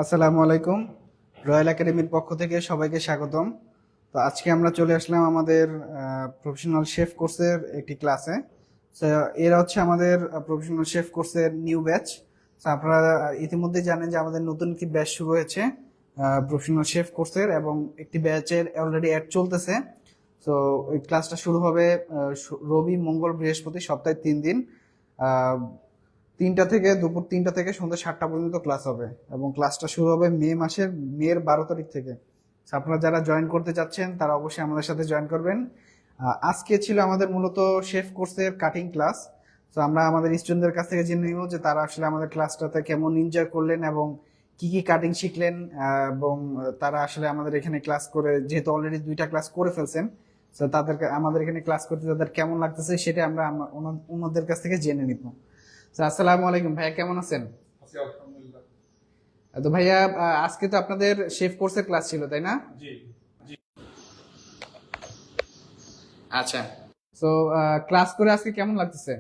আসসালামু আলাইকুম। রয়্যাল একাডেমির পক্ষ থেকে সবাইকে স্বাগতম। তো আজকে আমরা চলে আসলাম আমাদের প্রফেশনাল শেফ কোর্সের একটি ক্লাসে। তো এরা হচ্ছে আমাদের প্রফেশনাল শেফ কোর্সের নিউ ব্যাচ। তো আপনারা ইতিমধ্যে জানেন যে আমাদের নতুন একটি ব্যাচ শুরু হয়েছে প্রফেশনাল শেফ কোর্সের, এবং একটি ব্যাচের অলরেডি অ্যাড চলতেছে। তো ওই ক্লাসটা শুরু হবে রবি, মঙ্গল, বৃহস্পতি, সপ্তাহে 3 দিন। আহ, 3টা থেকে সন্ধ্যা 7টা পর্যন্ত ক্লাস হবে, এবং ক্লাসটা শুরু হবে মের 12 তারিখ থেকে। So, আপনারা যারা জয়েন করতে চাচ্ছেন তারা অবশ্যই আমাদের সাথে জয়েন করবেন। আজকে ছিল আমাদের মূলত শেফ কোর্সের কাটিং ক্লাস। তো আমরা আমাদের স্টুডেন্টদের কাছ থেকে জেনে নিব যে তারা আসলে আমাদের ক্লাসটাতে কেমন এনজয় করলেন এবং কি কি কাটিং শিখলেন, এবং তারা আসলে আমাদের এখানে ক্লাস করে, যেহেতু অলরেডি 2টা ক্লাস করে ফেলছেন, তো তাদেরকে আমাদের এখানে ক্লাস করতে তাদের কেমন লাগতেছে সেটা আমরা ওনাদের কাছ থেকে জেনে নিব। আসসালামু আলাইকুম ভাইয়া, কেমন আছেন? আছি আলহামদুলিল্লাহ। তো ভাইয়া, আজকে তো আপনাদের শেফ কোর্সের ক্লাস ছিল, তাই না? জি জি। আচ্ছা। তো ক্লাস করে আজকে কেমন লাগতেছে?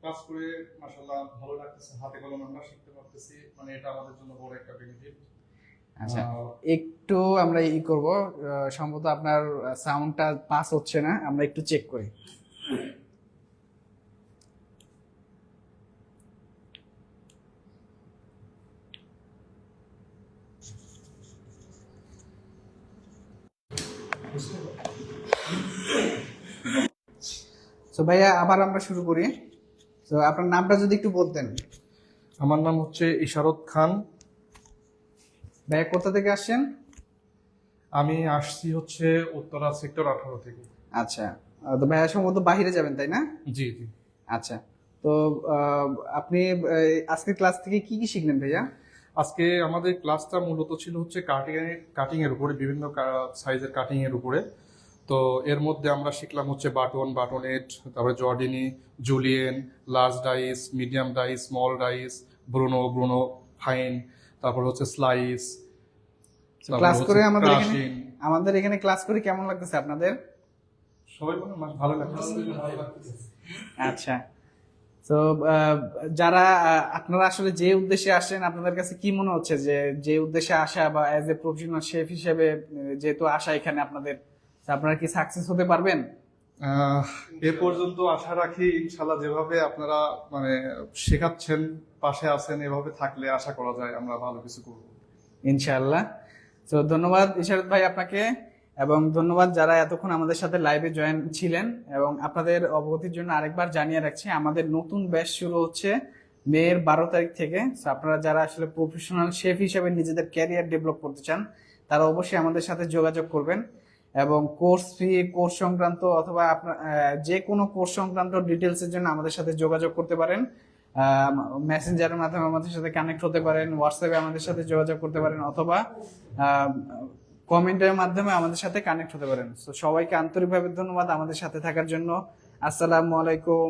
ক্লাস করে মাশাআল্লাহ ভালো লাগতেছে, হাতে কলমে আমরা শিখতে পারতেছি, মানে এটা আমাদের জন্য বড় একটা বেনিফিট। আচ্ছা, একটু আমরা করব, সম্ভবত আপনার সাউন্ডটা পাস হচ্ছে না, আমরা একটু চেক করি। তো ভাইয়া, আবার আমরা শুরু করি। তো আপনার নামটা যদি একটু বলতেন। আমার নাম হচ্ছে ইশারত খান। ভাইয়া, কোথা থেকে আসছেন? আমি আসছি হচ্ছে উত্তরা সেক্টর 18 থেকে। আচ্ছা। তো ভাইয়া সম্ভবত বাহিরে যাবেন, তাই না? জি জি। আচ্ছা। তো আপনি আজকের ক্লাস থেকে কি কি শিখলেন ভাইয়া? আজকে আমাদের ক্লাসটা মূলত ছিল হচ্ছে কাটিং এর উপরে, বিভিন্ন সাইজের কাটিং এর উপরে। তো এর মধ্যে আমরা শিখলাম হচ্ছে বাটনেট, তারপরে jardiniere, julienne, large dice, medium dice, small dice, brunoise fine, তারপর হচ্ছে স্লাইস, ক্লাস করে আমাদের এখানে ক্লাস করে কেমন লাগতেছে আপনাদের? সবাই বলে ভালো লাগতেছে। আচ্ছা। তো যারা আপনারা আসলে যে উদ্দেশ্যে আসেন, আপনাদের কাছে কি মনে হচ্ছে যে উদ্দেশ্যে আসা, বা অ্যাজ এ প্রফেশনাল শেফ হিসেবে যেহেতু আসা এখানে আপনাদের, আপনারা কি সাকসেস হতে পারবেন? এ পর্যন্ত আশা রাখি ইনশাল্লাহ, যেভাবে আপনারা মানে শেখাচ্ছেন, পাশে আছেন, এভাবে থাকলে আশা করা যায় আমরা ভালো কিছু করব ইনশাআল্লাহ। তো ধন্যবাদ ইশারত ভাই আপনাকে, এবং ধন্যবাদ যারা এতক্ষণ আমাদের সাথে লাইভে জয়েন ছিলেন। এবং আপনাদের অবগতির জন্য আরেকবার জানিয়ে রাখছি, আমাদের নতুন ব্যাচ শুরু হচ্ছে মের 12 তারিখ থেকে। আপনারা যারা আসলে প্রফেশনাল শেফ হিসেবে নিজেদের ক্যারিয়ার ডেভেলপ করতে চান, তারা অবশ্যই আমাদের সাথে যোগাযোগ করবেন। এবং কোর্স ফি, কোর্স সংক্রান্ত, অথবা আপনার যে কোনো কোর্স সংক্রান্ত ডিটেলসের জন্য আমাদের সাথে যোগাযোগ করতে পারেন। মেসেঞ্জারের মাধ্যমে আমাদের সাথে কানেক্ট হতে পারেন, হোয়াটসঅ্যাপে আমাদের সাথে যোগাযোগ করতে পারেন, অথবা কমেন্টের মাধ্যমে আমাদের সাথে কানেক্ট হতে পারেন। তো সবাইকে আন্তরিকভাবে ধন্যবাদ আমাদের সাথে থাকার জন্য। আসসালামু আলাইকুম।